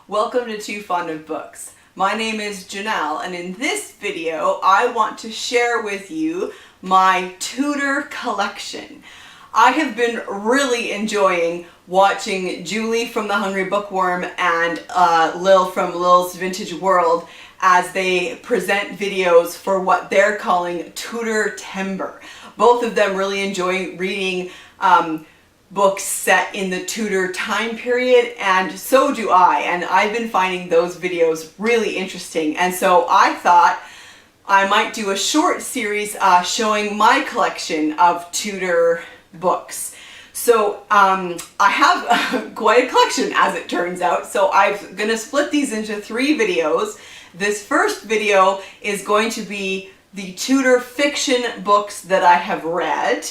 Welcome to Too Fond of Books. My name is Janelle, and in this video I want to share with you my Tudor collection. I have been really enjoying watching Julie from The Hungry Bookworm and Lil from Lil's Vintage World as they present videos for what they're calling Tudor Timber. Both of them really enjoy reading books set in the Tudor time period, and so do I, and I've been finding those videos really interesting, and so I thought I might do a short series showing my collection of Tudor books. So I have quite a collection, as it turns out, so I'm going to split these into 3 videos. This first video is going to be the Tudor fiction books that I have read.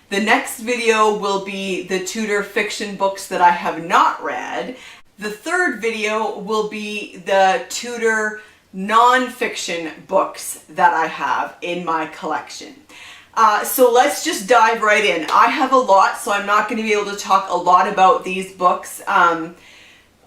The next video will be the Tudor fiction books that I have not read. The third video will be the Tudor non-fiction books that I have in my collection. So let's just dive right in. I have a lot, so I'm not going to be able to talk a lot about these books, but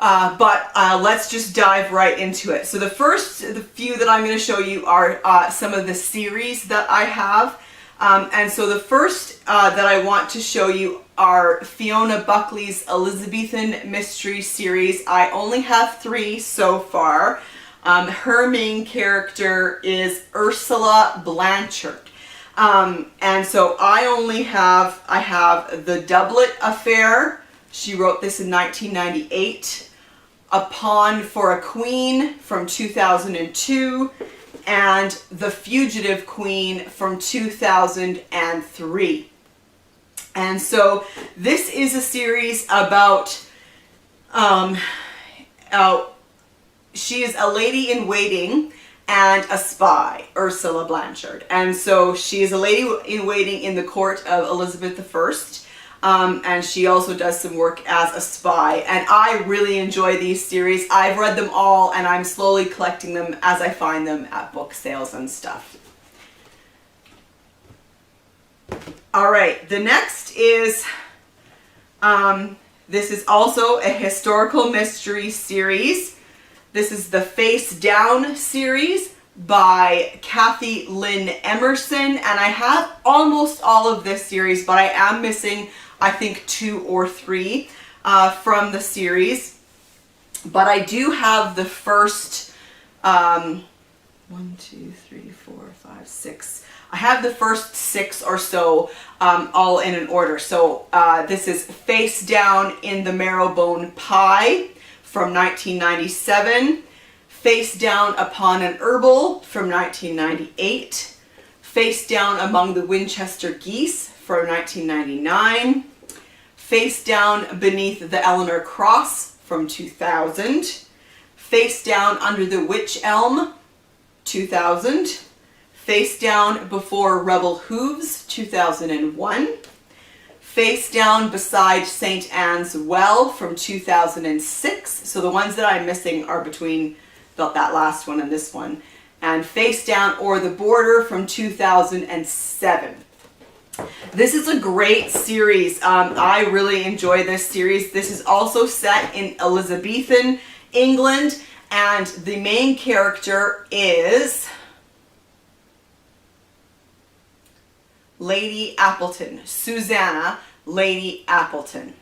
let's just dive right into it. So the few that I'm going to show you are some of the series that I have. And so the first that I want to show you are Fiona Buckley's Elizabethan Mystery Series. I only have 3 so far. Her main character is Ursula Blanchard. And so I have the Doublet Affair. She wrote this in 1998. A Pawn for a Queen from 2002. And The Fugitive Queen from 2003. And so this is a series about, she is a lady in waiting and a spy, Ursula Blanchard. And so she is a lady in waiting in the court of Elizabeth I. And she also does some work as a spy, and I really enjoy these series. I've read them all, and I'm slowly collecting them as I find them at book sales and stuff. Alright, the next is, this is also a historical mystery series. This is the Face Down series by Kathy Lynn Emerson, and I have almost all of this series, but I am missing, I think, 2 or 3 from the series. But I do have the first 1, 2, 3, 4, 5, 6. I have the first 6 or so all in an order. So this is Face Down in the Marrow-Bone Pie from 1997. Face Down Upon an Herbal from 1998. Face Down Among the Winchester Geese from 1999. Face Down Beneath the Eleanor Cross from 2000. Face Down Under the Wych Elm, 2000. Face Down Before Rebel Hooves, 2001. Face Down Beside St. Anne's Well from 2006. So the ones that I'm missing are between that last one and this one. And Face Down O'er the Border from 2007. This is a great series. I really enjoy this series. This is also set in Elizabethan England, and the main character is Lady Appleton, Susanna Lady Appleton.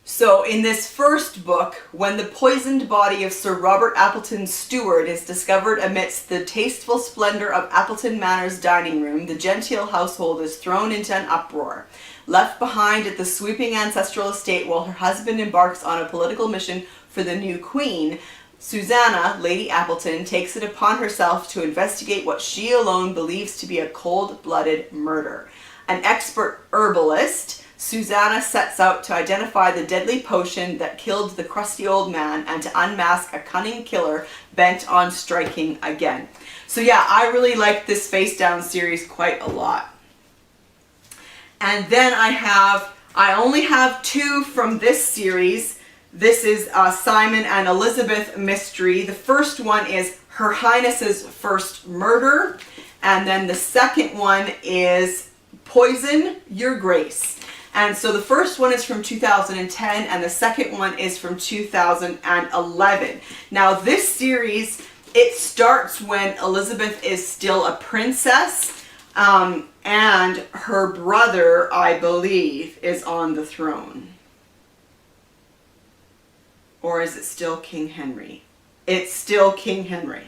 So in this first book, when the poisoned body of Sir Robert Appleton's steward is discovered amidst the tasteful splendor of Appleton Manor's dining room, the genteel household is thrown into an uproar. Left behind at the sweeping ancestral estate while her husband embarks on a political mission for the new queen, Susanna, Lady Appleton, takes it upon herself to investigate what she alone believes to be a cold-blooded murder. An expert herbalist, Susanna sets out to identify the deadly potion that killed the crusty old man and to unmask a cunning killer bent on striking again. So yeah, I really like this Face Down series quite a lot. And then I only have 2 from this series. This is Simon and Elizabeth Mystery. The first one is Her Highness's First Murder, and then the second one is Poison Your Grace. And so the first one is from 2010 and the second one is from 2011. Now this series, it starts when Elizabeth is still a princess, and her brother, I believe, is on the throne. Or is it still King Henry? It's still King Henry.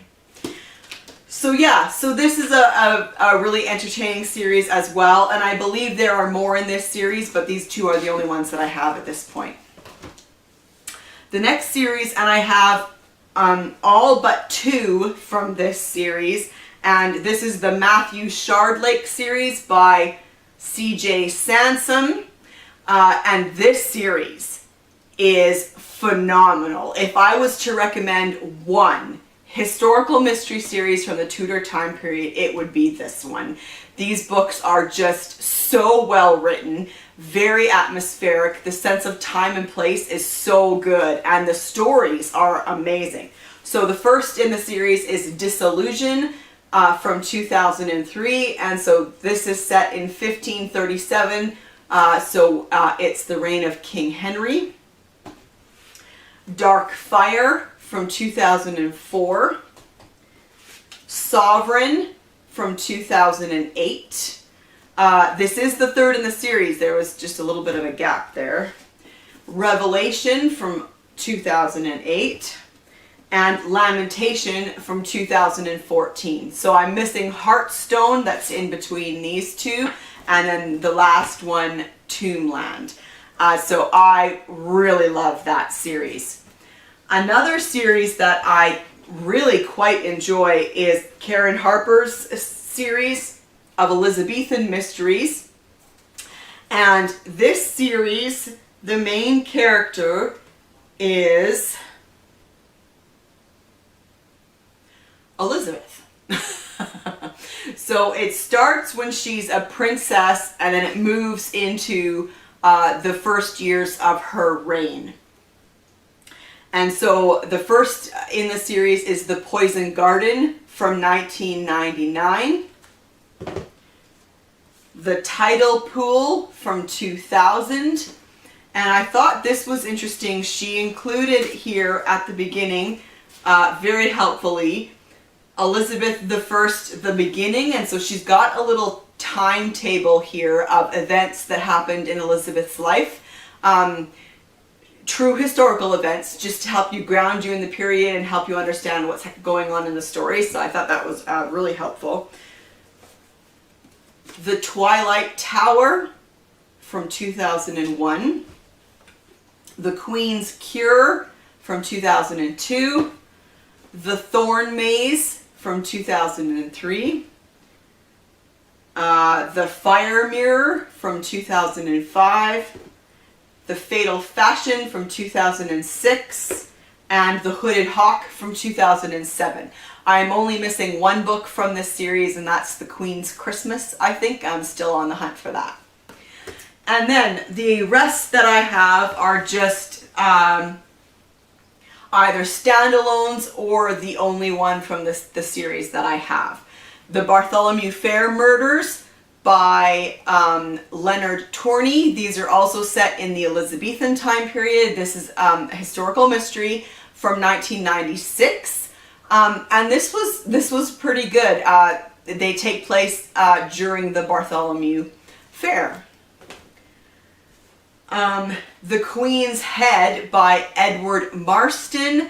So yeah, so this is a really entertaining series as well, and I believe there are more in this series, but these two are the only ones that I have at this point. The next series, and I have all but two from this series, and this is the Matthew Shardlake series by C.J. Sansom, and this series is phenomenal. If I was to recommend one historical mystery series from the Tudor time period, it would be this one. These books are just so well written, very atmospheric. The sense of time and place is so good, and the stories are amazing. So the first in the series is Dissolution from 2003, and so this is set in 1537, so it's the reign of King Henry. Dark Fire from 2004, Sovereign from 2008. This is the third in the series. There was just a little bit of a gap there. Revelation from 2008, and Lamentation from 2014. So I'm missing Heartstone, that's in between these two, and then the last one, Tombland. So I really love that series. Another series that I really quite enjoy is Karen Harper's series of Elizabethan mysteries. And this series, the main character is Elizabeth. So it starts when she's a princess, and then it moves into the first years of her reign. And so the first in the series is The Poyson Garden from 1999. The Tidal Poole from 2000. And I thought this was interesting. She included here at the beginning, very helpfully, Elizabeth I, the beginning. And so she's got a little timetable here of events that happened in Elizabeth's life. True historical events, just to help you ground you in the period and help you understand what's going on in the story. So I thought that was really helpful. The Twylight Tower from 2001. The Queen's Cure from 2002. The Thorne Maze from 2003. The Fyre Mirror from 2005. The Fatal Fashione from 2006, and The Hooded Hawke from 2007. I'm only missing one book from this series, and that's The Queen's Christmas, I think. I'm still on the hunt for that. And then the rest that I have are just either standalones or the only one from the series that I have. The Bartholomew Fair Murders by Leonard Tourney. These are also set in the Elizabethan time period. This is a historical mystery from 1996, and this was pretty good. They take place during the Bartholomew Fair. The Queen's Head by Edward Marston.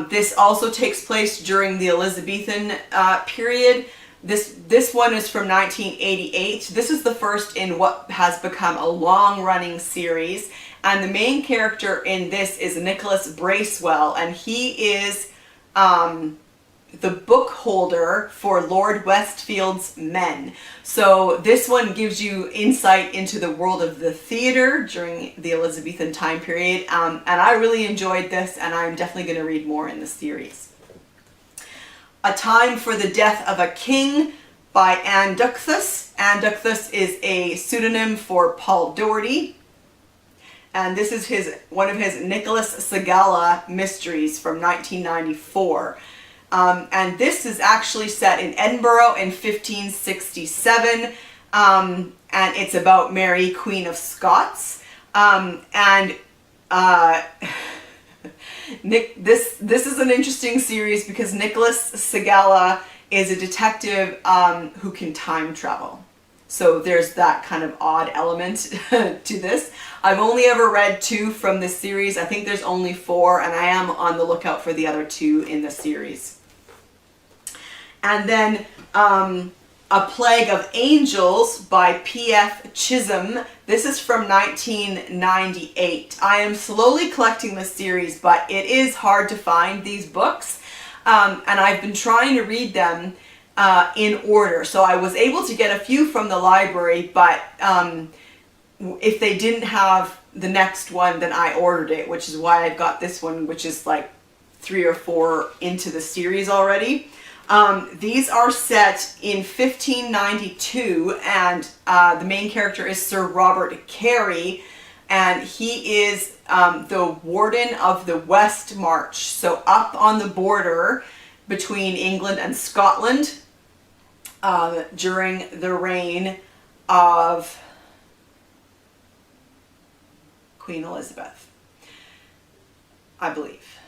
This also takes place during the Elizabethan period. This one is from 1988. This is the first in what has become a long-running series, and the main character in this is Nicholas Bracewell, and he is the book holder for Lord Westfield's men. So this one gives you insight into the world of the theater during the Elizabethan time period, and I really enjoyed this, and I'm definitely going to read more in the series. A Time for the Death of a King by Anne Dukthas. Anne Dukthas is a pseudonym for Paul Doherty. And this is one of his Nicholas Sagala mysteries from 1994. And this is actually set in Edinburgh in 1567. and it's about Mary, Queen of Scots. This is an interesting series because Nicholas Segala is a detective who can time travel. So there's that kind of odd element to this. I've only ever read 2 from this series. I think there's only 4, and I am on the lookout for the other 2 in the series. And then A Plague of Angels by P.F. Chisholm. This is from 1998. I am slowly collecting this series, but it is hard to find these books. And I've been trying to read them in order. So I was able to get a few from the library, but if they didn't have the next one, then I ordered it, which is why I've got this one, which is like 3 or 4 into the series already. These are set in 1592, and the main character is Sir Robert Carey, and he is the warden of the West March, so up on the border between England and Scotland during the reign of Queen Elizabeth, I believe.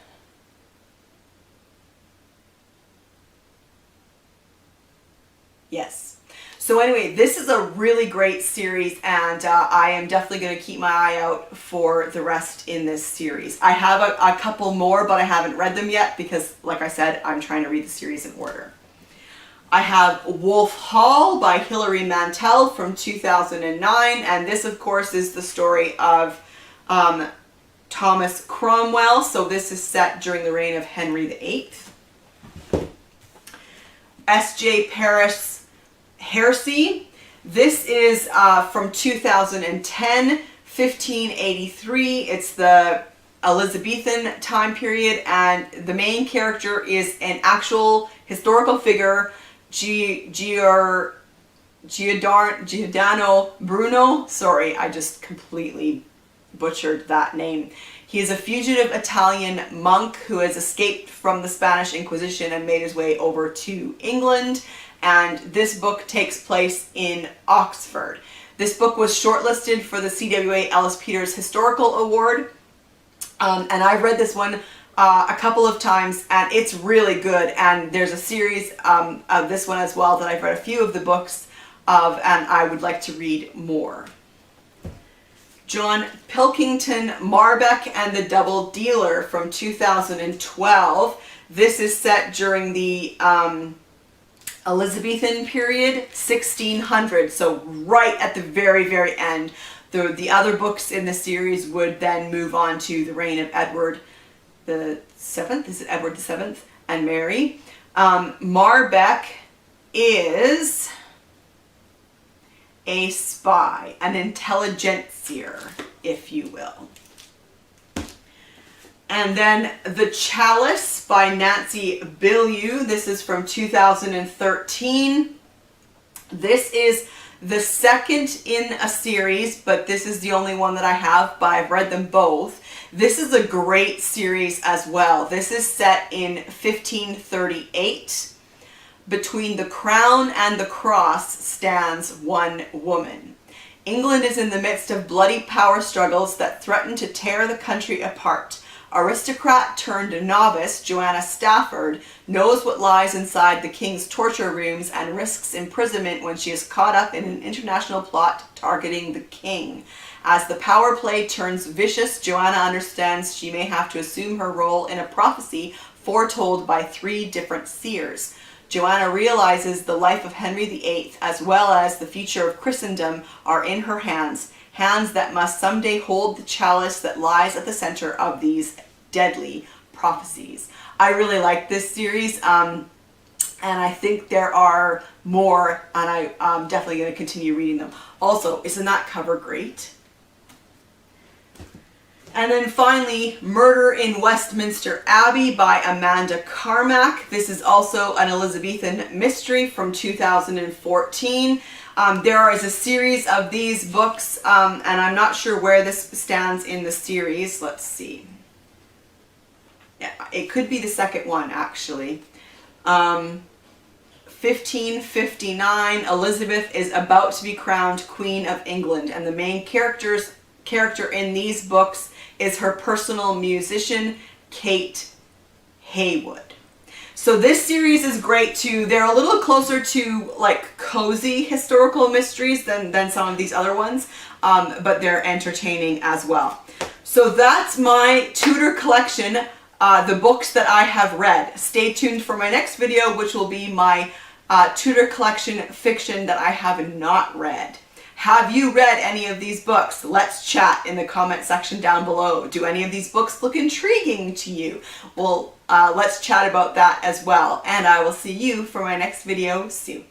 Yes. So anyway, this is a really great series, and I am definitely going to keep my eye out for the rest in this series. I have a couple more, but I haven't read them yet because, like I said, I'm trying to read the series in order. I have Wolf Hall by Hilary Mantel from 2009, and this, of course, is the story of Thomas Cromwell. So this is set during the reign of Henry VIII. S.J. Paris Hersey. This is from 2010, 1583. It's the Elizabethan time period, and the main character is an actual historical figure, Giordano Bruno. Sorry, I just completely butchered that name. He is a fugitive Italian monk who has escaped from the Spanish Inquisition and made his way over to England. And this book takes place in Oxford. This book was shortlisted for the CWA Ellis Peters Historical Award. And I've read this one a couple of times, and it's really good. And there's a series of this one as well that I've read a few of the books of, and I would like to read more. John Pilkington Marbeck and the Double Dealer from 2012. This is set during the Elizabethan period, 1600, so right at the very, very end. The other books in the series would then move on to the reign of Edward the Seventh. Is it Edward the Seventh? And Mary. Marbeck is a spy, an intelligencer, if you will. And then The Chalice by Nancy Bilyeu. This is from 2013. This is the second in a series, but this is the only one that I have, but I've read them both. This is a great series as well. This is set in 1538. Between the crown and the cross stands one woman. England is in the midst of bloody power struggles that threaten to tear the country apart. Aristocrat turned novice Joanna Stafford knows what lies inside the king's torture rooms and risks imprisonment when she is caught up in an international plot targeting the king. As the power play turns vicious, Joanna understands she may have to assume her role in a prophecy foretold by 3 different seers. Joanna realizes the life of Henry VIII as well as the future of Christendom are in her hands, hands that must someday hold the chalice that lies at the center of these deadly prophecies. I really like this series, and I think there are more, and I'm definitely going to continue reading them. Also, isn't that cover great? And then finally, Murder in Westminster Abbey by Amanda Carmack. This is also an Elizabethan mystery from 2014. There is a series of these books, and I'm not sure where this stands in the series. Let's see. Yeah, it could be the second one, actually. 15 1559, Elizabeth is about to be crowned Queen of England, and the main character in these books is her personal musician, Kate Heywood. So this series is great too. They're a little closer to like cozy historical mysteries than some of these other ones, but they're entertaining as well. So that's my Tudor collection, the books that I have read. Stay tuned for my next video, which will be my Tudor collection fiction that I have not read. Have you read any of these books? Let's chat in the comment section down below. Do any of these books look intriguing to you? Well, let's chat about that as well. And I will see you for my next video soon.